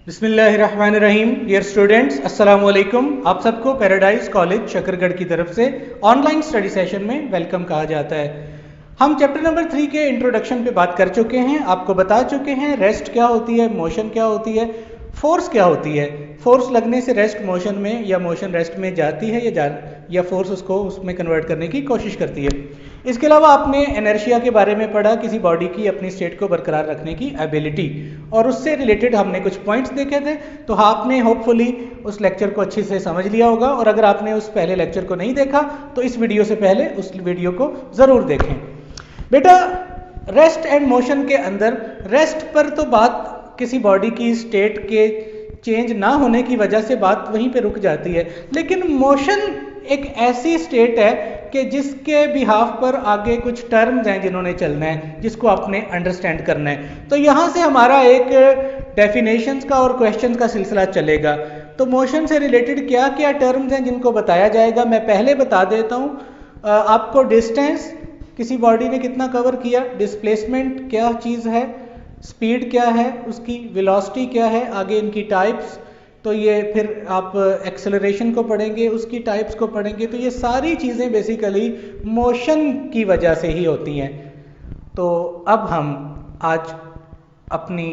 बिस्मिल्लाहिर्रहमानिर्रहीम। Dear students, अस्सलाम वालेकुम। आप सबको पैराडाइज कॉलेज शकरगढ़ की तरफ से ऑनलाइन स्टडी सेशन में वेलकम कहा जाता है। हम चैप्टर नंबर 3 के इंट्रोडक्शन पे बात कर चुके हैं, आपको बता चुके हैं रेस्ट क्या होती है, मोशन क्या होती है, फोर्स क्या होती है। फोर्स लगने से रेस्ट मोशन में या मोशन रेस्ट में जाती है या फोर्स उसको उसमें कन्वर्ट करने की कोशिश करती है। इसके अलावा आपने इनर्शिया के बारे में पढ़ा, किसी बॉडी की अपनी स्टेट को बरकरार रखने की एबिलिटी, और उससे रिलेटेड हमने कुछ पॉइंट्स देखे थे। तो आपने होपफुली उस लेक्चर को अच्छे से समझ लिया होगा, और अगर आपने उस पहले लेक्चर को नहीं देखा तो इस वीडियो से पहले उस वीडियो को ज़रूर देखें। बेटा, रेस्ट एंड मोशन के अंदर रेस्ट पर तो बात किसी बॉडी की स्टेट के चेंज ना होने की वजह से बात वहीं पे रुक जाती है, लेकिन मोशन एक ऐसी स्टेट है कि जिसके बिहाफ पर आगे कुछ टर्म्स हैं जिन्होंने चलना है, जिसको आपने अंडरस्टैंड करना है। तो यहाँ से हमारा एक डेफिनेशंस का और क्वेश्चंस का सिलसिला चलेगा। तो मोशन से रिलेटेड क्या क्या टर्म्स हैं जिनको बताया जाएगा, मैं पहले बता देता हूँ आपको। डिस्टेंस, किसी बॉडी ने कितना कवर किया, डिस्प्लेसमेंट क्या चीज़ है, स्पीड क्या है, उसकी वेलोसिटी क्या है, आगे इनकी टाइप्स। तो ये फिर आप एक्सेलरेशन को पढ़ेंगे, उसकी टाइप्स को पढ़ेंगे। तो ये सारी चीज़ें बेसिकली मोशन की वजह से ही होती हैं। तो अब हम आज अपनी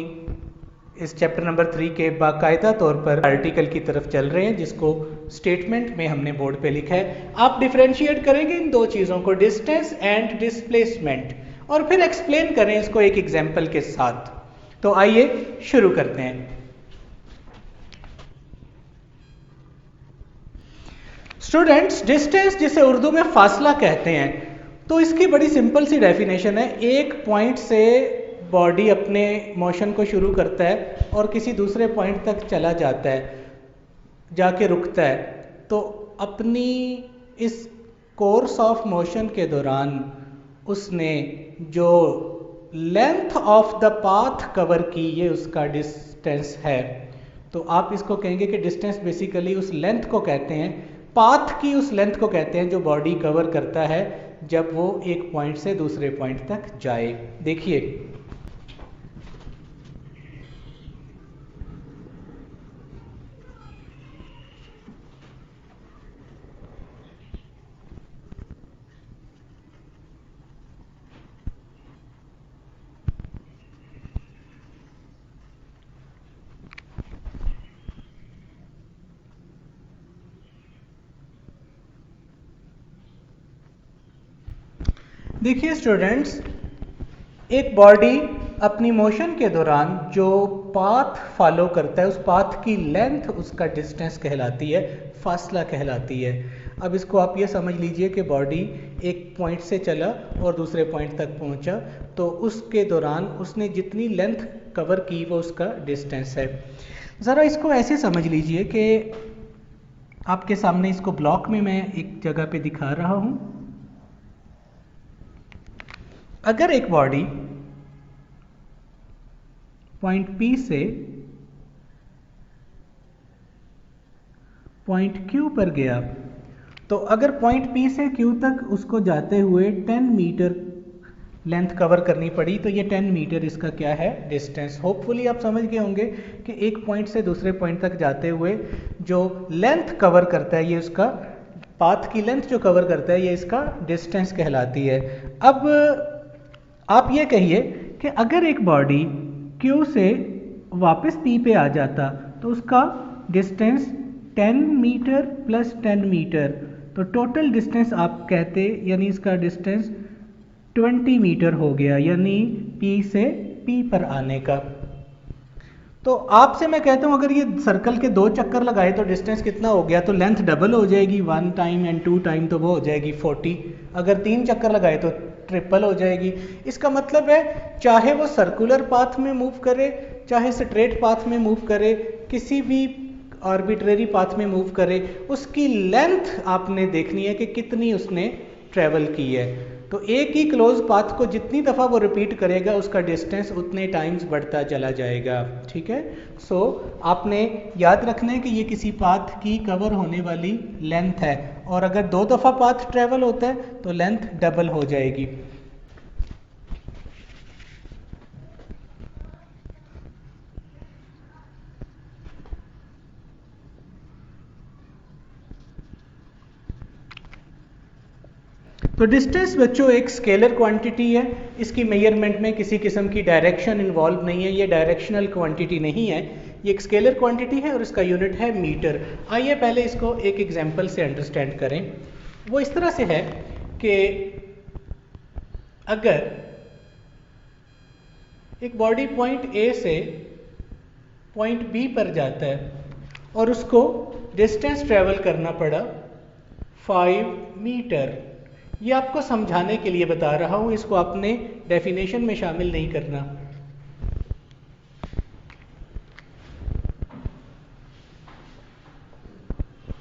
इस चैप्टर नंबर 3 के बाकायदा तौर पर आर्टिकल की तरफ चल रहे हैं, जिसको स्टेटमेंट में हमने बोर्ड पे लिखा है। आप डिफरेंशिएट करेंगे इन दो चीज़ों को, डिस्टेंस एंड डिस्प्लेसमेंट, और फिर एक्सप्लेन करें इसको एक एग्जाम्पल के साथ। तो आइए शुरू करते हैं। स्टूडेंट्स, डिस्टेंस जिसे उर्दू में फासला कहते हैं, तो इसकी बड़ी सिंपल सी डेफिनेशन है। एक पॉइंट से बॉडी अपने मोशन को शुरू करता है और किसी दूसरे पॉइंट तक चला जाता है, जाके रुकता है। तो अपनी इस कोर्स ऑफ मोशन के दौरान उसने जो length of the path cover की, ये उसका डिस्टेंस है। तो आप इसको कहेंगे कि डिस्टेंस बेसिकली उस लेंथ को कहते हैं, पाथ की उस लेंथ को कहते हैं जो बॉडी कवर करता है जब वो एक पॉइंट से दूसरे पॉइंट तक जाए। देखिए, देखिए स्टूडेंट्स, एक बॉडी अपनी मोशन के दौरान जो पाथ फॉलो करता है, उस पाथ की लेंथ उसका डिस्टेंस कहलाती है, फासला कहलाती है। अब इसको आप ये समझ लीजिए कि बॉडी एक पॉइंट से चला और दूसरे पॉइंट तक पहुंचा, तो उसके दौरान उसने जितनी लेंथ कवर की वो उसका डिस्टेंस है। ज़रा इसको ऐसे समझ लीजिए कि आपके सामने इसको ब्लॉक में मैं एक जगह पे दिखा रहा हूँ। अगर एक बॉडी पॉइंट P से पॉइंट Q पर गया, तो अगर पॉइंट P से Q तक उसको जाते हुए 10 मीटर लेंथ कवर करनी पड़ी, तो ये 10 मीटर इसका क्या है, डिस्टेंस। होपफुली आप समझ गए होंगे कि एक पॉइंट से दूसरे पॉइंट तक जाते हुए जो लेंथ कवर करता है, ये उसका पाथ की लेंथ जो कवर करता है, ये इसका डिस्टेंस कहलाती है। अब आप ये कहिए कि अगर एक बॉडी Q से वापस P पे आ जाता तो उसका डिस्टेंस 10 मीटर प्लस 10 मीटर, तो टोटल डिस्टेंस आप कहते, यानी इसका डिस्टेंस 20 मीटर हो गया, यानी P से P पर आने का। तो आपसे मैं कहता हूँ, अगर ये सर्कल के 2 चक्कर लगाए तो डिस्टेंस कितना हो गया, तो लेंथ डबल हो जाएगी, 1 टाइम एंड 2 टाइम, तो वो हो जाएगी 40। अगर 3 चक्कर लगाए तो ट्रिपल हो जाएगी। इसका मतलब है चाहे वो सर्कुलर पाथ में मूव करे, चाहे स्ट्रेट पाथ में मूव करे, किसी भी आर्बिट्रेरी पाथ में मूव करे, उसकी लेंथ आपने देखनी है कि कितनी उसने ट्रेवल की है। तो एक ही क्लोज पाथ को जितनी दफ़ा वो रिपीट करेगा, उसका डिस्टेंस उतने टाइम्स बढ़ता चला जाएगा। ठीक है। सो आपने याद रखना है कि ये किसी पाथ की कवर होने वाली लेंथ है, और अगर 2 दफ़ा पाथ ट्रेवल होता है तो लेंथ डबल हो जाएगी। तो डिस्टेंस बच्चों एक स्केलर क्वांटिटी है, इसकी मेजरमेंट में किसी किस्म की डायरेक्शन इन्वॉल्व नहीं है, ये डायरेक्शनल क्वांटिटी नहीं है, ये एक स्केलर क्वांटिटी है और इसका यूनिट है मीटर। आइए पहले इसको एक एग्जांपल से अंडरस्टैंड करें। वो इस तरह से है कि अगर एक बॉडी पॉइंट ए से पॉइंट बी पर जाता है और उसको डिस्टेंस ट्रेवल करना पड़ा 5 मीटर, ये आपको समझाने के लिए बता रहा हूं, इसको आपने डेफिनेशन में शामिल नहीं करना।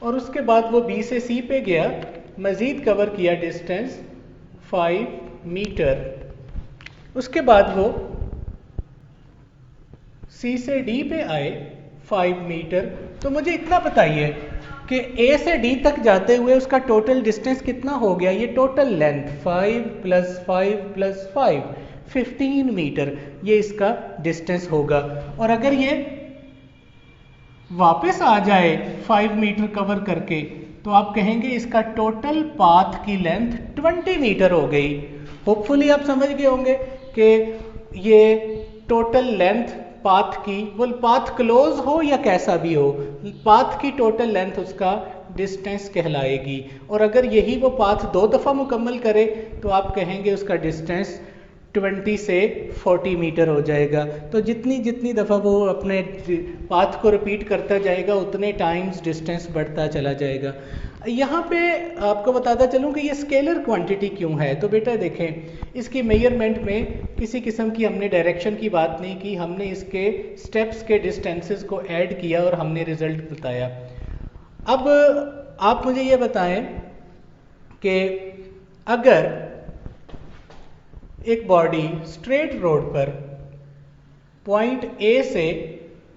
और उसके बाद वो बी से सी पे गया, मजीद कवर किया डिस्टेंस 5 मीटर। उसके बाद वो सी से डी पे आए 5 मीटर। तो मुझे इतना बताइए कि ए से डी तक जाते हुए उसका टोटल डिस्टेंस कितना हो गया? ये टोटल लेंथ 5 + 5 + 5 15 मीटर, ये इसका डिस्टेंस होगा। और अगर ये वापस आ जाए 5 मीटर कवर करके, तो आप कहेंगे इसका टोटल पाथ की लेंथ 20 मीटर हो गई। होपफुली आप समझ गए होंगे कि ये टोटल लेंथ पाथ की, वो पाथ क्लोज हो या कैसा भी हो, पाथ की टोटल लेंथ उसका डिस्टेंस कहलाएगी। और अगर यही वो पाथ 2 दफ़ा मुकम्मल करे तो आप कहेंगे उसका डिस्टेंस 20 से 40 मीटर हो जाएगा। तो जितनी जितनी दफ़ा वो अपने पाथ को रिपीट करता जाएगा उतने टाइम्स डिस्टेंस बढ़ता चला जाएगा। यहाँ पे आपको बताता चलूँ कि ये स्केलर क्वांटिटी क्यों है। तो बेटा देखें, इसकी मेजरमेंट में किसी किस्म की हमने डायरेक्शन की बात नहीं की, हमने इसके स्टेप्स के डिस्टेंसेस को ऐड किया और हमने रिजल्ट बताया। अब आप मुझे ये बताएं कि अगर एक बॉडी स्ट्रेट रोड पर पॉइंट ए से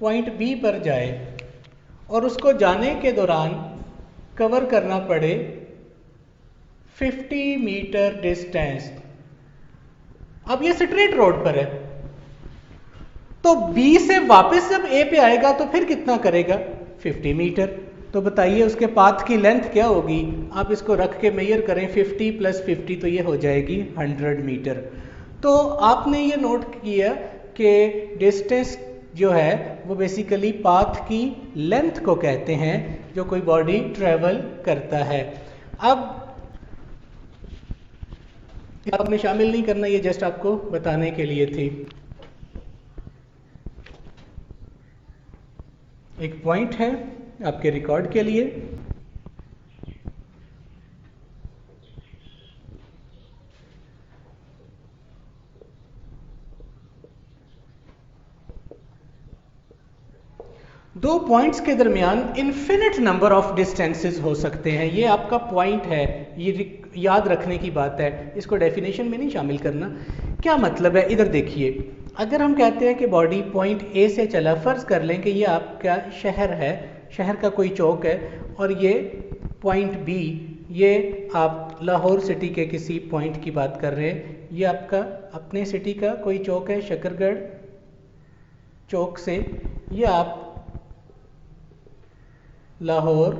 पॉइंट बी पर जाए और उसको जाने के दौरान कवर करना पड़े 50 मीटर डिस्टेंस। अब ये स्ट्रेट रोड पर है, तो बी से वापस जब ए पे आएगा तो फिर कितना करेगा? 50 मीटर। तो बताइए उसके पाथ की लेंथ क्या होगी? आप इसको रख के मेजर करें, 50 + 50 तो ये हो जाएगी 100 मीटर। तो आपने ये नोट किया कि डिस्टेंस जो है वो बेसिकली पाथ की लेंथ को कहते हैं जो कोई बॉडी ट्रेवल करता है। अब आपने शामिल नहीं करना, ये जस्ट आपको बताने के लिए थी। एक पॉइंट है आपके रिकॉर्ड के लिए। दो पॉइंट्स के दरमियान इन्फिनिट नंबर ऑफ डिस्टेंसेस हो सकते हैं। ये आपका पॉइंट है, ये याद रखने की बात है, इसको डेफिनेशन में नहीं शामिल करना। क्या मतलब है? इधर देखिए, अगर हम कहते हैं कि बॉडी पॉइंट ए से चला, फर्ज कर लें कि ये आपका शहर है, शहर का कोई चौक है, और ये पॉइंट बी, ये आप लाहौर सिटी के किसी पॉइंट की बात कर रहे हैं, ये आपका अपने सिटी का कोई चौक है, शकरगढ़ चौक से ये आप लाहौर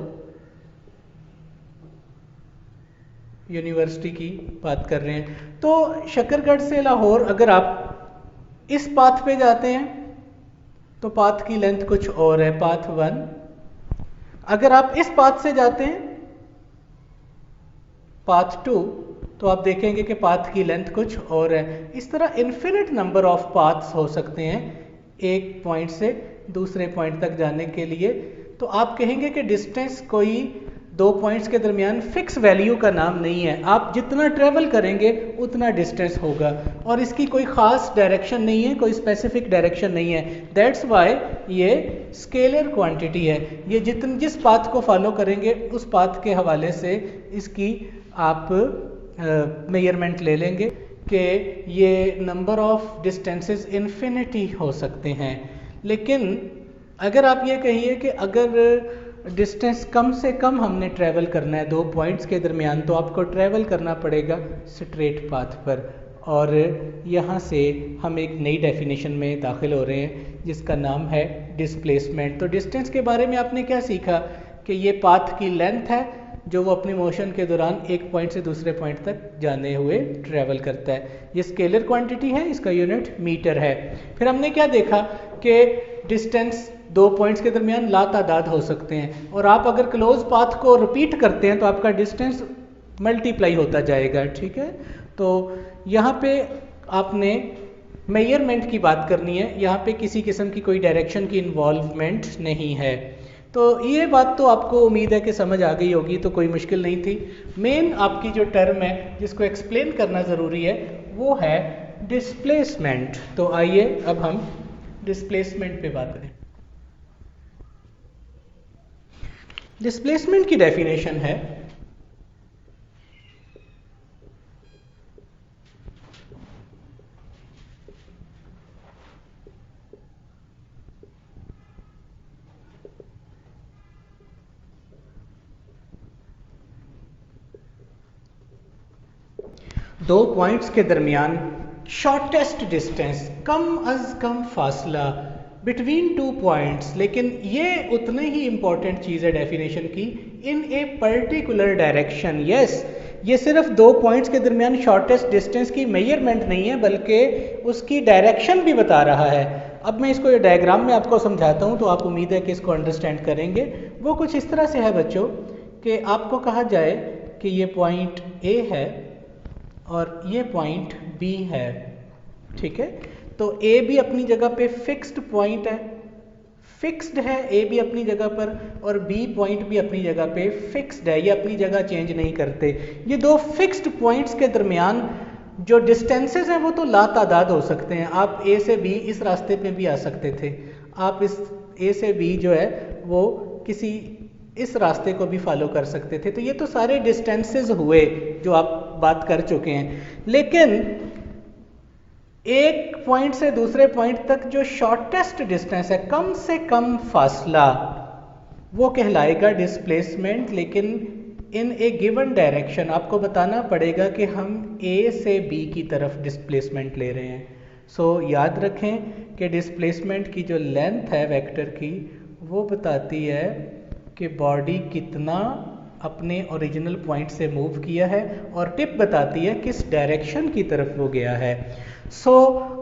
यूनिवर्सिटी की बात कर रहे हैं। तो शकरगढ़ से लाहौर अगर आप इस पाथ पे जाते हैं तो पाथ की लेंथ कुछ और है, पाथ 1। अगर आप इस पाथ से जाते हैं पाथ 2 तो आप देखेंगे कि पाथ की लेंथ कुछ और है। इस तरह इन्फिनिट नंबर ऑफ पाथ्स हो सकते हैं एक पॉइंट से दूसरे पॉइंट तक जाने के लिए। तो आप कहेंगे कि डिस्टेंस कोई दो पॉइंट्स के दरमियान फिक्स वैल्यू का नाम नहीं है, आप जितना ट्रेवल करेंगे उतना डिस्टेंस होगा, और इसकी कोई ख़ास डायरेक्शन नहीं है, कोई स्पेसिफिक डायरेक्शन नहीं है। दैट्स वाई ये स्केलर क्वांटिटी है। ये जिस पाथ को फॉलो करेंगे उस पाथ के हवाले से इसकी आप मेजरमेंट ले लेंगे कि ये नंबर ऑफ डिस्टेंसेस इन्फिनिटी हो सकते हैं। लेकिन अगर आप ये कहिए कि अगर डिस्टेंस कम से कम हमने ट्रैवल करना है दो पॉइंट्स के दरमियान, तो आपको ट्रैवल करना पड़ेगा स्ट्रेट पाथ पर। और यहाँ से हम एक नई डेफिनेशन में दाखिल हो रहे हैं जिसका नाम है डिस्प्लेसमेंट। तो डिस्टेंस के बारे में आपने क्या सीखा कि ये पाथ की लेंथ है जो वो अपनी मोशन के दौरान एक पॉइंट से दूसरे पॉइंट तक जाने हुए ट्रेवल करता है। ये स्केलर क्वांटिटी है, इसका यूनिट मीटर है। फिर हमने क्या देखा कि डिस्टेंस दो पॉइंट्स के दरमियान लातादाद हो सकते हैं, और आप अगर क्लोज पाथ को रिपीट करते हैं तो आपका डिस्टेंस मल्टीप्लाई होता जाएगा, ठीक है। तो यहाँ पे आपने मेजरमेंट की बात करनी है, यहाँ पे किसी किस्म की कोई डायरेक्शन की इन्वॉल्वमेंट नहीं है। तो ये बात तो आपको उम्मीद है कि समझ आ गई होगी, तो कोई मुश्किल नहीं थी। मेन आपकी जो टर्म है जिसको एक्सप्लेन करना ज़रूरी है वो है डिस्प्लेसमेंट। तो आइए अब हम डिस्प्लेसमेंट पे बात करें। डिस्प्लेसमेंट की डेफिनेशन है दो पॉइंट्स के दरमियान शॉर्टेस्ट डिस्टेंस, कम अज कम फासला बिटवीन टू पॉइंट्स, लेकिन ये उतने ही इंपॉर्टेंट चीज़ है डेफिनेशन की, इन ए पर्टिकुलर डायरेक्शन। यस, ये सिर्फ दो पॉइंट्स के दरमियान शॉर्टेस्ट डिस्टेंस की मेजरमेंट नहीं है बल्कि उसकी डायरेक्शन भी बता रहा है। अब मैं इसको डायग्राम में आपको समझाता हूँ तो आप उम्मीद है कि इसको अंडरस्टैंड करेंगे। वो कुछ इस तरह से है बच्चों कि आपको कहा जाए कि ये पॉइंट ए है और ये पॉइंट बी है, ठीक है। तो ए भी अपनी जगह पे फिक्स्ड पॉइंट है, फिक्स्ड है ए भी अपनी जगह पर, और बी पॉइंट भी अपनी जगह पे फिक्स्ड है, ये अपनी जगह चेंज नहीं करते। ये दो फिक्स्ड पॉइंट्स के दरमियान जो डिस्टेंसेस हैं वो तो लातादाद हो सकते हैं। आप ए से बी इस रास्ते पे भी आ सकते थे, आप इस ए से बी जो है वो किसी इस रास्ते को भी फॉलो कर सकते थे। तो ये तो सारे डिस्टेंसेस हुए जो आप बात कर चुके हैं, लेकिन एक पॉइंट से दूसरे पॉइंट तक जो शॉर्टेस्ट डिस्टेंस है, कम से कम फासला, वो कहलाएगा डिस्प्लेसमेंट। लेकिन इन ए गिवन डायरेक्शन आपको बताना पड़ेगा कि हम ए से बी की तरफ डिस्प्लेसमेंट ले रहे हैं। सो याद रखें कि डिस्प्लेसमेंट की जो लेंथ है वेक्टर की वो बताती है कि बॉडी कितना अपने ओरिजिनल पॉइंट से मूव किया है, और टिप बताती है किस डायरेक्शन की तरफ वो गया है। सो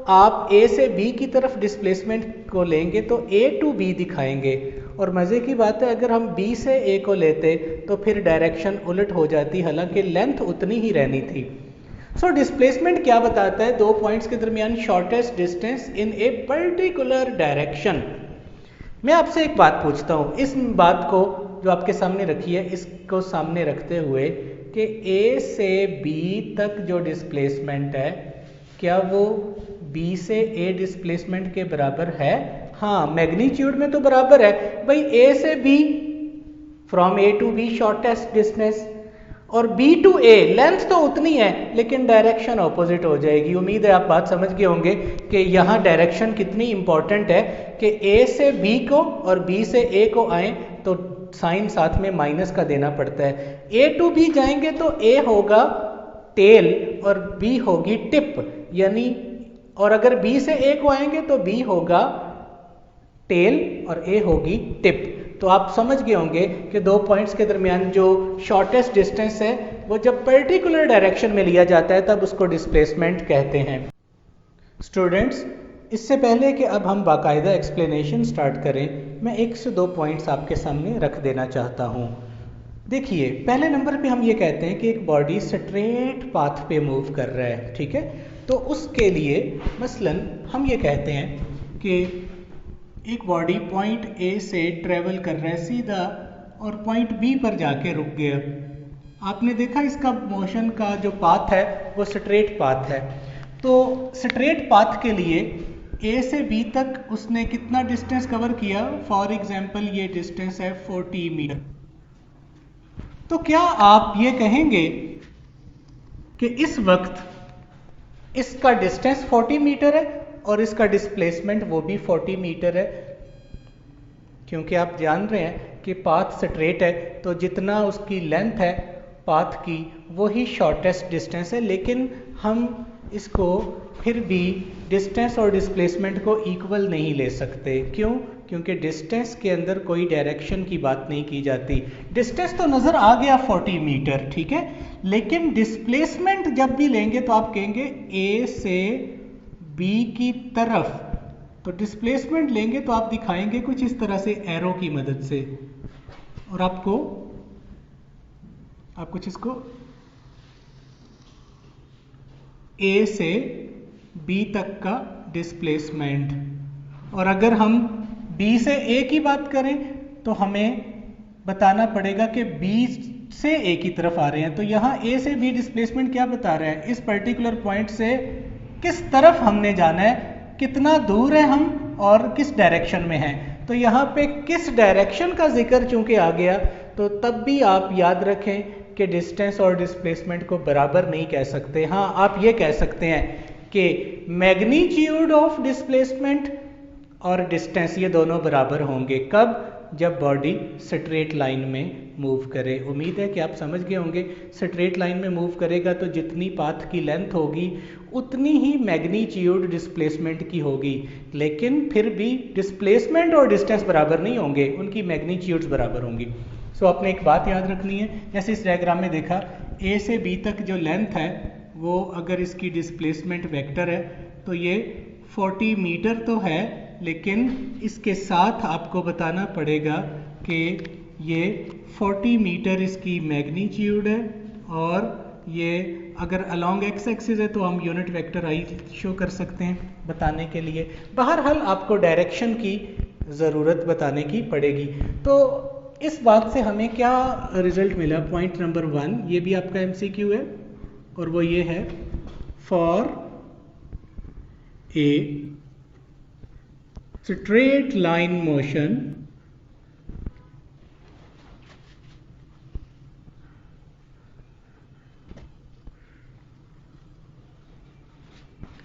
आप ए से बी की तरफ डिस्प्लेसमेंट को लेंगे तो ए टू बी दिखाएंगे, और मज़े की बात है अगर हम बी से ए को लेते तो फिर डायरेक्शन उलट हो जाती, हालांकि लेंथ उतनी ही रहनी थी। सो डिस्प्लेसमेंट क्या बताता है? दो पॉइंट्स के दरमियान shortest distance in a particular direction. मैं आपसे एक बात पूछता हूँ, इस बात को जो आपके सामने रखी है इसको सामने रखते हुए कि ए से बी तक जो डिस्प्लेसमेंट है क्या वो बी से ए डिस्प्लेसमेंट के बराबर है? हाँ, मैग्नीट्यूड में तो बराबर है भाई। ए से B, from A to B shortest distance, और बी टू ए लेंथ तो उतनी है लेकिन डायरेक्शन ऑपोजिट हो जाएगी। उम्मीद है आप बात समझ गए होंगे कि यहाँ डायरेक्शन कितनी इंपॉर्टेंट है कि ए से बी को और बी से ए को आए तो साइन साथ में माइनस का देना पड़ता है। ए टू बी जाएंगे तो ए होगा टेल और बी होगी टिप, यानी, और अगर बी से ए को आएंगे तो बी होगा टेल और ए होगी टिप। तो आप समझ गए होंगे कि दो पॉइंट्स के दरमियान जो शॉर्टेस्ट डिस्टेंस है वो जब पर्टिकुलर डायरेक्शन में लिया जाता है तब उसको डिस्प्लेसमेंट कहते हैं। स्टूडेंट्स, इससे पहले कि अब हम बाकायदा एक्सप्लेनेशन स्टार्ट करें, मैं एक से दो पॉइंट्स आपके सामने रख देना चाहता हूँ। देखिए, पहले नंबर पे हम ये कहते हैं कि एक बॉडी स्ट्रेट पाथ पे मूव कर रहा है, ठीक है। तो उसके लिए मसलन हम ये कहते हैं कि एक बॉडी पॉइंट ए से ट्रेवल कर रहा है सीधा और पॉइंट बी पर जाके रुक गया। आपने देखा इसका मोशन का जो पाथ है वो स्ट्रेट पाथ है। तो स्ट्रेट पाथ के लिए ए से बी तक उसने कितना डिस्टेंस कवर किया? फॉर एग्जांपल ये डिस्टेंस है 40 मीटर। तो क्या आप ये कहेंगे कि इस वक्त इसका डिस्टेंस 40 मीटर है और इसका डिस्प्लेसमेंट वो भी 40 मीटर है? क्योंकि आप जान रहे हैं कि पाथ स्ट्रेट है तो जितना उसकी लेंथ है पाथ की वही शॉर्टेस्ट डिस्टेंस है, लेकिन हम इसको फिर भी डिस्टेंस और डिस्प्लेसमेंट को इक्वल नहीं ले सकते। क्यों? क्योंकि डिस्टेंस के अंदर कोई डायरेक्शन की बात नहीं की जाती। डिस्टेंस तो नज़र आ गया 40 मीटर, ठीक है, लेकिन डिस्प्लेसमेंट जब भी लेंगे तो आप कहेंगे ए से बी की तरफ, तो डिस्प्लेसमेंट लेंगे तो आप दिखाएंगे कुछ इस तरह से एरो की मदद से, और आपको कुछ इसको ए से बी तक का डिस्प्लेसमेंट, और अगर हम बी से ए की बात करें तो हमें बताना पड़ेगा कि बी से ए की तरफ आ रहे हैं, तो यहाँ ए से बी डिस्प्लेसमेंट क्या बता रहा है, इस पर्टिकुलर पॉइंट से किस तरफ हमने जाना है, कितना दूर है हम और किस डायरेक्शन में है। तो यहाँ पे किस डायरेक्शन का जिक्र चूंकि आ गया, तो तब भी आप याद रखें कि डिस्टेंस और डिस्प्लेसमेंट को बराबर नहीं कह सकते। हाँ, आप ये कह सकते हैं कि मैग्नीट्यूड ऑफ डिस्प्लेसमेंट और डिस्टेंस ये दोनों बराबर होंगे। कब? जब बॉडी स्ट्रेट लाइन में मूव करे। उम्मीद है कि आप समझ गए होंगे। स्ट्रेट लाइन में मूव करेगा तो जितनी पाथ की लेंथ होगी उतनी ही मैग्नीट्यूड डिस्प्लेसमेंट की होगी, लेकिन फिर भी डिस्प्लेसमेंट और डिस्टेंस बराबर नहीं होंगे, उनकी मैग्नीट्यूड्स बराबर होंगी। सो आपने एक बात याद रखनी है, जैसे इस डायग्राम में देखा ए से बी तक जो लेंथ है वो अगर इसकी डिस्प्लेसमेंट वेक्टर है तो ये 40 मीटर तो है, लेकिन इसके साथ आपको बताना पड़ेगा कि ये 40 मीटर इसकी मैग्नीट्यूड है, और ये अगर अलोंग एक्स एक्सिस है तो हम यूनिट वेक्टर आई शो कर सकते हैं बताने के लिए। बहरहाल आपको डायरेक्शन की ज़रूरत बताने की पड़ेगी। तो इस बात से हमें क्या रिजल्ट मिला? पॉइंट नंबर 1, ये भी आपका एमसीक्यू है, और वो ये है, for a straight line motion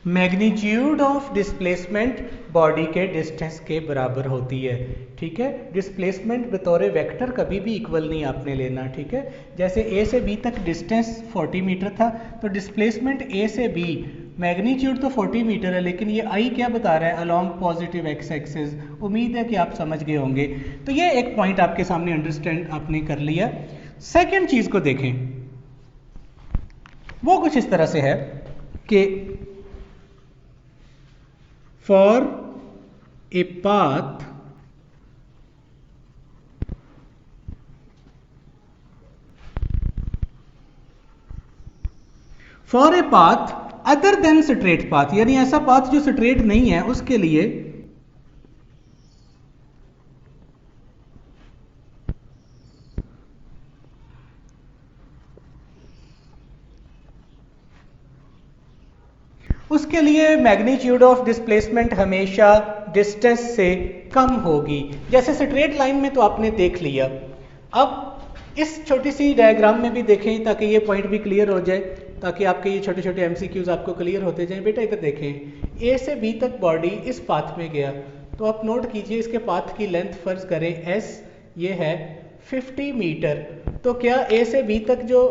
magnitude of displacement body के डिस्टेंस के बराबर होती है। ठीक है, डिस्प्लेसमेंट बतौर वेक्टर कभी भी इक्वल नहीं आपने लेना। ठीक है, जैसे ए से बी तक डिस्टेंस 40 मीटर था, तो डिस्प्लेसमेंट ए से बी मैग्नीट्यूड तो 40 मीटर है, लेकिन ये आई क्या बता रहा है? Along positive x axis. उम्मीद है कि आप समझ गए होंगे। तो ये एक पॉइंट आपके सामने अंडरस्टैंड आपने कर लिया। सेकेंड चीज को देखें, वो कुछ इस तरह से है कि for a path other than straight path, यानी ऐसा पाथ जो स्ट्रेट नहीं है उसके लिए मैग्नीट्यूड ऑफ डिस्प्लेसमेंट हमेशा डिस्टेंस से कम होगी। जैसे स्ट्रेट लाइन में तो आपने देख लिया, अब इस छोटी सी डायग्राम में भी देखें ताकि ये पॉइंट भी क्लियर हो जाए, ताकि आपके ये छोटे छोटे एमसीक्यूज आपको क्लियर होते जाएं। बेटा इधर देखें, ए से बी तक बॉडी इस पाथ में गया, तो आप नोट कीजिए इसके पाथ की लेंथ फर्ज करें एस, ये है 50 मीटर। तो क्या ए से बी तक जो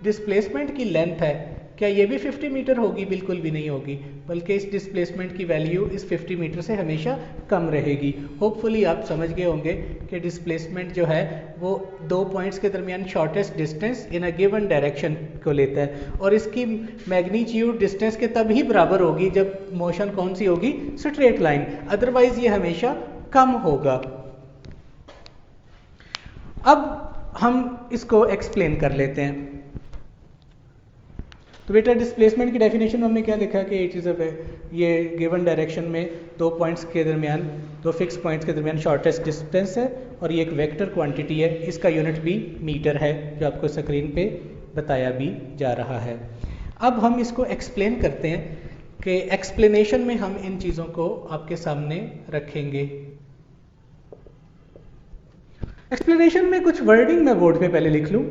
डिस्प्लेसमेंट की लेंथ है क्या ये भी 50 मीटर होगी? बिल्कुल भी नहीं होगी, बल्कि इस डिस्प्लेसमेंट की वैल्यू इस 50 मीटर से हमेशा कम रहेगी। होपफुली आप समझ गए होंगे कि डिस्प्लेसमेंट जो है वो दो पॉइंट्स के दरमियान shortest distance in a given direction को लेता है, और इसकी मैग्नीट्यूड डिस्टेंस के तभी बराबर होगी जब मोशन कौन सी होगी? स्ट्रेट लाइन, अदरवाइज ये हमेशा कम होगा। अब हम इसको एक्सप्लेन कर लेते हैं। तो बेटा डिस्प्लेसमेंट की डेफिनेशन में हमने क्या लिखा कि इट इज़ ये गिवन डायरेक्शन में दो पॉइंट्स के दरमियान, दो फिक्स पॉइंट्स के दरमियान शॉर्टेस्ट डिस्टेंस है, और ये एक वेक्टर क्वांटिटी है, इसका यूनिट भी मीटर है जो आपको स्क्रीन पे बताया भी जा रहा है। अब हम इसको एक्सप्लेन करते हैं कि एक्सप्लेनेशन में हम इन चीज़ों को आपके सामने रखेंगे। एक्सप्लेनेशन में कुछ वर्डिंग मैं बोर्ड पे पहले लिख लूँ।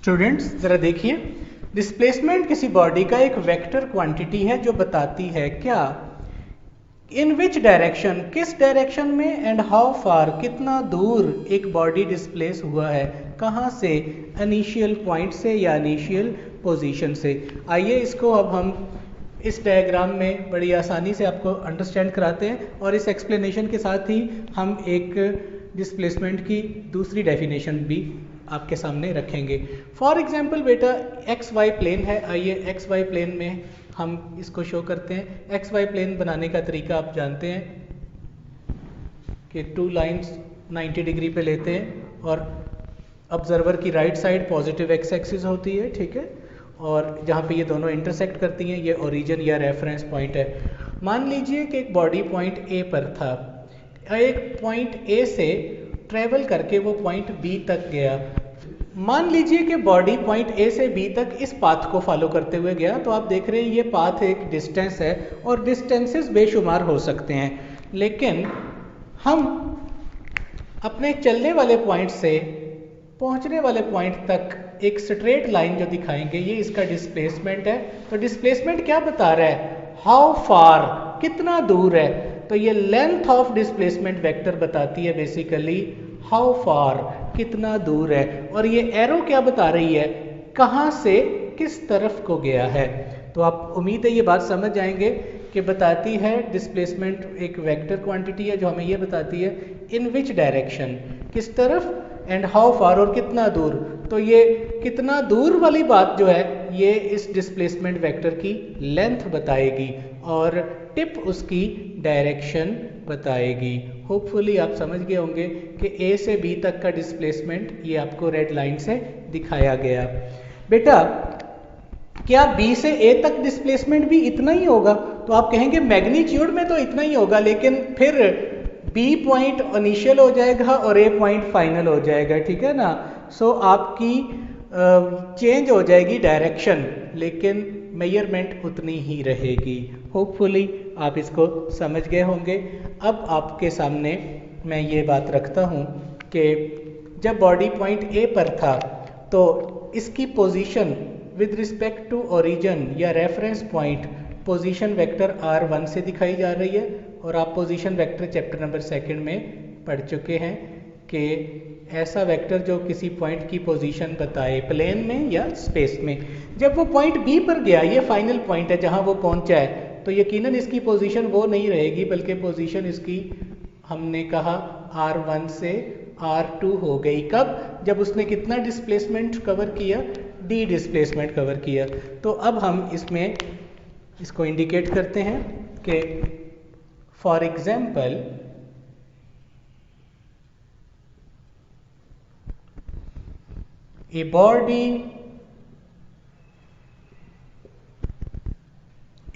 स्टूडेंट्स जरा देखिए, डिस्प्लेसमेंट किसी बॉडी का एक वेक्टर क्वांटिटी है जो बताती है क्या, इन विच डायरेक्शन, किस डायरेक्शन में, एंड हाउ फार, कितना दूर एक बॉडी डिस्प्लेस हुआ है, कहाँ से, इनिशियल पॉइंट से या इनिशियल पोजीशन से। आइए इसको अब हम इस डायग्राम में बड़ी आसानी से आपको अंडरस्टैंड कराते हैं और इस एक्सप्लेनेशन के साथ ही हम एक डिस्प्लेसमेंट की दूसरी डेफिनेशन भी आपके सामने रखेंगे। फॉर एग्जाम्पल बेटा एक्स वाई प्लेन है, आइए एक्स वाई प्लेन में हम इसको शो करते हैं। एक्स वाई प्लेन बनाने का तरीका आप जानते हैं कि टू लाइंस 90 डिग्री पे लेते हैं और ऑब्जर्वर की right side positive x axis होती है, ठीक है, और जहाँ पे ये दोनों इंटरसेक्ट करती हैं ये ओरिजिन या रेफरेंस पॉइंट है। मान लीजिए कि एक बॉडी पॉइंट ए पर था, एक पॉइंट ए से ट्रेवल करके वो पॉइंट बी तक गया। मान लीजिए कि बॉडी पॉइंट ए से बी तक इस पाथ को फॉलो करते हुए गया, तो आप देख रहे हैं ये पाथ एक डिस्टेंस है और डिस्टेंसेस बेशुमार हो सकते हैं, लेकिन हम अपने चलने वाले पॉइंट से पहुंचने वाले पॉइंट तक एक स्ट्रेट लाइन जो दिखाएंगे ये इसका डिस्प्लेसमेंट है। तो डिस्प्लेसमेंट क्या बता रहा है, हाउ फार, कितना दूर है। तो ये लेंथ ऑफ डिस्प्लेसमेंट वेक्टर बताती है बेसिकली हाउ फार, कितना दूर है, और ये एरो क्या बता रही है, कहाँ से किस तरफ को गया है। तो आप उम्मीद है ये बात समझ जाएंगे कि बताती है डिस्प्लेसमेंट एक वेक्टर क्वांटिटी है जो हमें ये बताती है इन विच डायरेक्शन, किस तरफ, एंड हाउ फार, और कितना दूर। तो ये कितना दूर वाली बात जो है ये इस डिस्प्लेसमेंट वेक्टर की लेंथ बताएगी और टिप उसकी डायरेक्शन बताएगी। होपफुली आप समझ गए होंगे कि ए से बी तक का डिस्प्लेसमेंट ये आपको रेड लाइन से दिखाया गया। बेटा क्या बी से ए तक डिस्प्लेसमेंट भी इतना ही होगा, तो आप कहेंगे मैग्नीट्यूड में तो इतना ही होगा, लेकिन फिर बी पॉइंट इनिशियल हो जाएगा और ए पॉइंट फाइनल हो जाएगा, ठीक है ना। सो आपकी चेंज हो जाएगी डायरेक्शन, लेकिन मेजरमेंट उतनी ही रहेगी। होपफुली आप इसको समझ गए होंगे। अब आपके सामने मैं ये बात रखता हूँ कि जब बॉडी पॉइंट ए पर था तो इसकी position with respect to origin या reference point position vector r1 से दिखाई जा रही है, और आप पोजीशन वेक्टर चैप्टर नंबर 2 में पढ़ चुके हैं कि ऐसा वेक्टर जो किसी पॉइंट की पोजीशन बताए प्लेन में या स्पेस में। जब वो पॉइंट बी पर गया, ये फाइनल पॉइंट है जहां वो पहुंचा है, तो यकीनन इसकी पोजीशन वो नहीं रहेगी, बल्कि पोजीशन इसकी हमने कहा r1 से r2 हो गई। कब, जब उसने कितना डिस्प्लेसमेंट कवर किया, d डिस्प्लेसमेंट कवर किया। तो अब हम इसमें इसको इंडिकेट करते हैं कि for example a body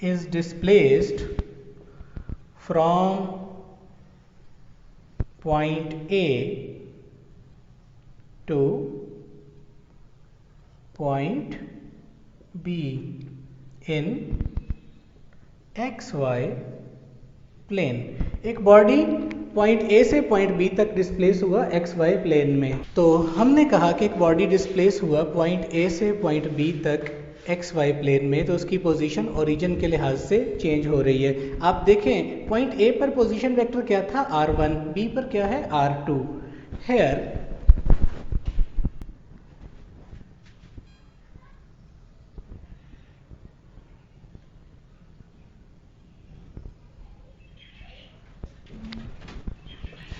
is displaced from point A to point B in XY plane. एक बॉडी पॉइंट ए से पॉइंट बी तक डिस्प्लेस हुआ XY प्लेन में। तो हमने कहा कि एक बॉडी डिस्प्लेस हुआ पॉइंट ए से पॉइंट बी तक XY प्लेन में, तो उसकी पोजीशन ओरिजिन के लिहाज से चेंज हो रही है। आप देखें पॉइंट ए पर पोजीशन वेक्टर क्या था r1, बी पर क्या है r2। हेयर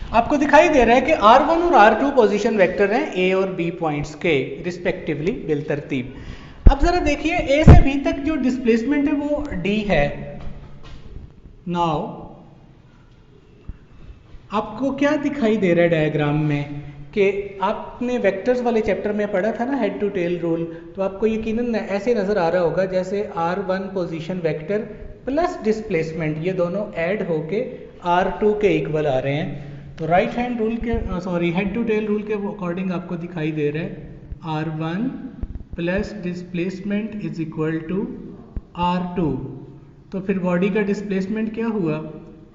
आपको दिखाई दे रहा है कि r1 और r2 पोजीशन वेक्टर हैं a और b पॉइंट्स के रिस्पेक्टिवली बिलतरतीब। अब जरा देखिए a से b तक जो डिस्प्लेसमेंट है वो d है। नाउ आपको क्या दिखाई दे रहा है डायग्राम में कि आपने वेक्टर्स वाले चैप्टर में पढ़ा था ना हेड टू टेल रूल, तो आपको यकीनन ऐसे नजर आ रहा होगा जैसे r1 position vector plus displacement ये दोनों ऐड होके r2 के इक्वल आ रहे हैं। तो राइट हैंड रूल के हेड टू टेल रूल के अकॉर्डिंग आपको दिखाई दे रहा है r1 plus displacement is equal to r2। तो फिर बॉडी का डिस्प्लेसमेंट क्या हुआ,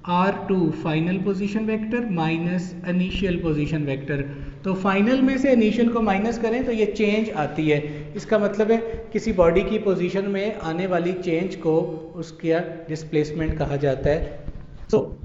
R2 final position vector minus initial position vector. तो फाइनल में से इनिशियल को माइनस करें तो ये चेंज आती है। इसका मतलब है किसी बॉडी की पोजीशन में आने वाली चेंज को उसका डिस्प्लेसमेंट कहा जाता है। तो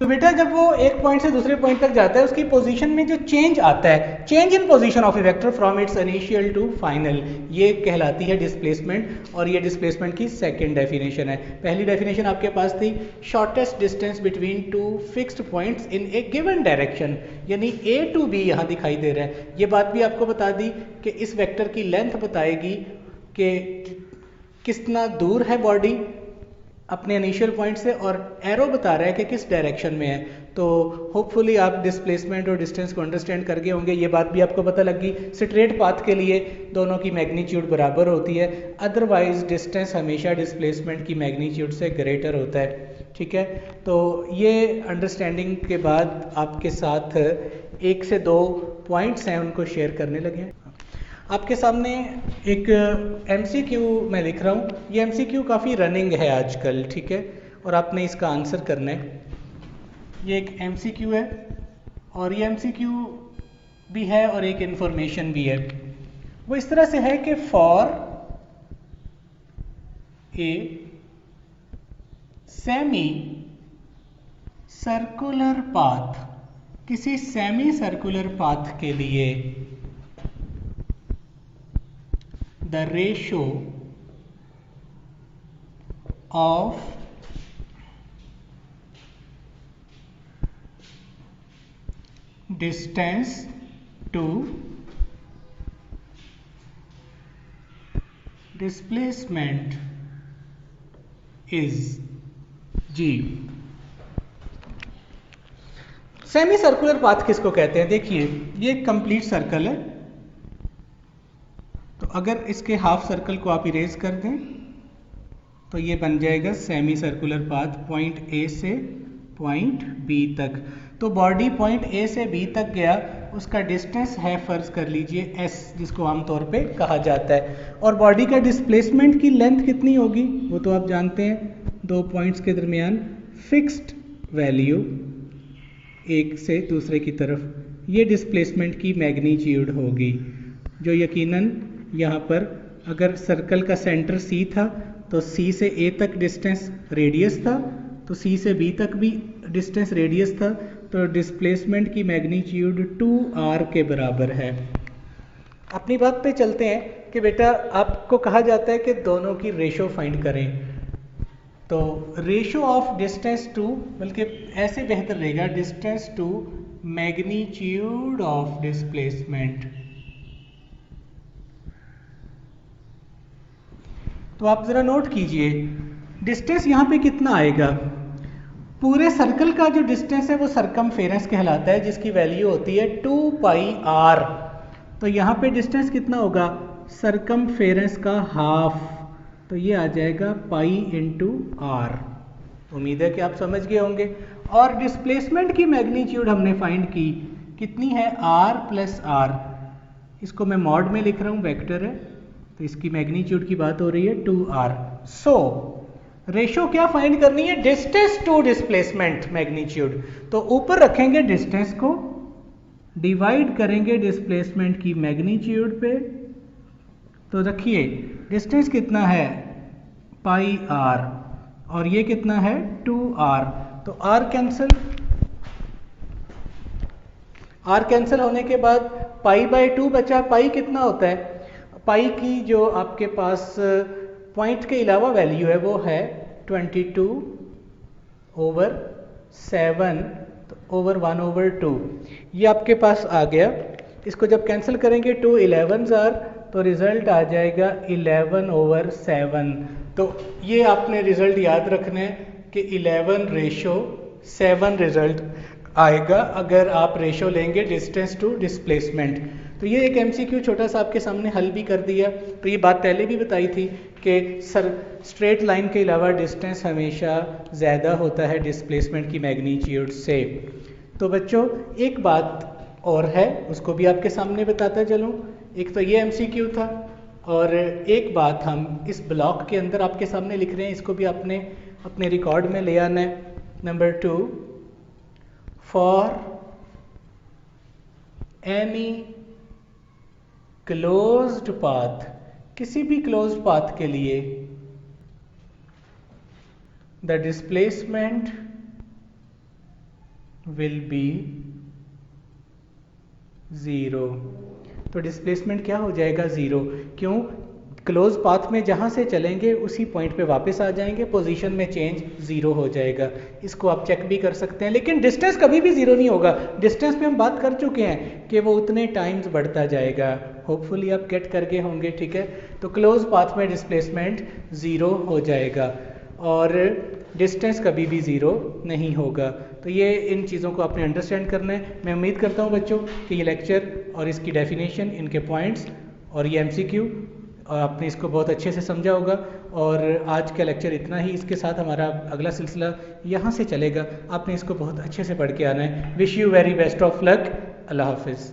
बेटा जब वो एक पॉइंट से दूसरे पॉइंट तक जाता है उसकी पोजीशन में जो चेंज आता है, change in position of a vector from its initial to final, ये कहलाती है डिस्प्लेसमेंट। और ये डिस्प्लेसमेंट की सेकंड डेफिनेशन है। पहली डेफिनेशन आपके पास थी shortest distance between two fixed points in A given direction, यानी ए टू बी यहाँ दिखाई दे रहा है। ये बात भी आपको बता दी कि इस वेक्टर की लेंथ बताएगी कि कितना दूर है बॉडी अपने इनिशियल पॉइंट से, और एरो बता रहा है कि किस डायरेक्शन में है। तो होपफुली आप डिस्प्लेसमेंट और डिस्टेंस को अंडरस्टैंड कर गए होंगे। ये बात भी आपको पता लगी स्ट्रेट पाथ के लिए दोनों की मैग्नीट्यूड बराबर होती है, अदरवाइज डिस्टेंस हमेशा डिस्प्लेसमेंट की मैग्नीट्यूड से ग्रेटर होता है। ठीक है, तो ये अंडरस्टैंडिंग के बाद आपके साथ 1 से 2 पॉइंट्स हैं उनको शेयर करने लगे हैं। आपके सामने एक MCQ मैं लिख रहा हूँ। ये MCQ काफ़ी रनिंग है आजकल, ठीक है, और आपने इसका आंसर करना है। ये एक MCQ है और ये MCQ भी है और एक इंफॉर्मेशन भी है। वो इस तरह से है कि for a semi circular path, किसी सेमी सर्कुलर पाथ के लिए the ratio of distance to displacement is G। Semi circular path किसको कहते हैं? देखिए ये एक कंप्लीट सर्कल है, तो अगर इसके हाफ सर्कल को आप इरेज कर दें तो ये बन जाएगा semi circular path point A से पॉइंट बी तक। तो बॉडी पॉइंट ए से बी तक गया, उसका डिस्टेंस है फर्ज कर लीजिए s, जिसको आमतौर पे कहा जाता है। और बॉडी का डिस्प्लेसमेंट की लेंथ कितनी होगी वो तो आप जानते हैं, 2 पॉइंट्स के दरमियान फिक्स्ड वैल्यू एक से दूसरे की तरफ, ये डिस्प्लेसमेंट की मैग्नीट्यूड होगी, जो यकीनन यहाँ पर अगर सर्कल का सेंटर C था तो C से A तक डिस्टेंस रेडियस था, तो C से B तक भी डिस्टेंस रेडियस था, तो डिस्प्लेसमेंट की मैग्नीट्यूड 2r के बराबर है। अपनी बात पे चलते हैं कि बेटा आपको कहा जाता है कि दोनों की रेशो फाइंड करें। तो रेशो ऑफ डिस्टेंस टू, बल्कि ऐसे बेहतर रहेगा, distance to magnitude of displacement. तो आप जरा नोट कीजिए डिस्टेंस यहाँ पे कितना आएगा। पूरे सर्कल का जो डिस्टेंस है वो सरकमफेरेंस कहलाता है, जिसकी वैल्यू होती है 2πr। तो यहाँ पे डिस्टेंस कितना होगा? सरकमफेरेंस का हाफ, तो ये आ जाएगा पाई इंटू आर। उम्मीद है कि आप समझ गए होंगे। और डिस्प्लेसमेंट की मैग्नीट्यूड हमने फाइंड की, कितनी है? r plus R. इसको मैं मॉड में लिख रहा हूँ, वेक्टर है, तो इसकी मैग्नीट्यूड की बात हो रही है 2r। सो रेशो क्या फाइंड करनी है? Distance to displacement magnitude. तो ऊपर रखेंगे डिस्टेंस को, डिवाइड करेंगे डिस्प्लेसमेंट की मैग्नीट्यूड पे। तो रखिए डिस्टेंस कितना है? पाई आर, और ये कितना है? 2r। तो r कैंसिल होने के बाद पाई बाय 2 बचा। पाई कितना होता है? पाई की जो आपके पास पॉइंट के अलावा वैल्यू है वो है 22/7, तो ओवर 1/2 ये आपके पास आ गया। इसको जब कैंसिल करेंगे 2 11s आर, तो रिजल्ट आ जाएगा 11/7। तो ये आपने रिजल्ट याद रखना है कि 11/7 रिजल्ट आएगा अगर आप रेशो लेंगे डिस्टेंस टू डिस्प्लेसमेंट। तो ये एक MCQ छोटा सा आपके सामने हल भी कर दिया। तो ये बात पहले भी बताई थी कि स्ट्रेट लाइन के अलावा डिस्टेंस हमेशा ज़्यादा होता है डिस्प्लेसमेंट की मैग्नीट्यूड से। तो बच्चों एक बात और है, उसको भी आपके सामने बताता चलूँ। एक तो ये एमसीक्यू था, और एक बात हम इस ब्लॉक के अंदर आपके सामने लिख रहे हैं, इसको भी आपने अपने रिकॉर्ड में ले आना है। Number 2, for any closed path, किसी भी क्लोज्ड पाथ के लिए द डिस्प्लेसमेंट विल बी 0। तो डिस्प्लेसमेंट क्या हो जाएगा? 0। क्यों? क्लोज पाथ में जहाँ से चलेंगे उसी पॉइंट पे वापस आ जाएंगे, पोजीशन में चेंज 0 हो जाएगा। इसको आप चेक भी कर सकते हैं, लेकिन डिस्टेंस कभी भी 0 नहीं होगा। डिस्टेंस पे हम बात कर चुके हैं कि वो उतने टाइम्स बढ़ता जाएगा। होपफुली आप गेट कर गए होंगे, ठीक है। तो क्लोज पाथ में डिस्प्लेसमेंट 0 हो जाएगा और डिस्टेंस कभी भी 0 नहीं होगा। तो ये इन चीज़ों को आपने अंडरस्टैंड करना है। मैं उम्मीद करता हूँ बच्चों कि ये लेक्चर और इसकी डेफिनेशन, इनके पॉइंट्स और ये एमसीक्यू आपने इसको बहुत अच्छे से समझा होगा। और आज का लेक्चर इतना ही। इसके साथ हमारा अगला सिलसिला यहाँ से चलेगा। आपने इसको बहुत अच्छे से पढ़ के आना है। Wish you very best of luck. अल्लाह हाफिज़।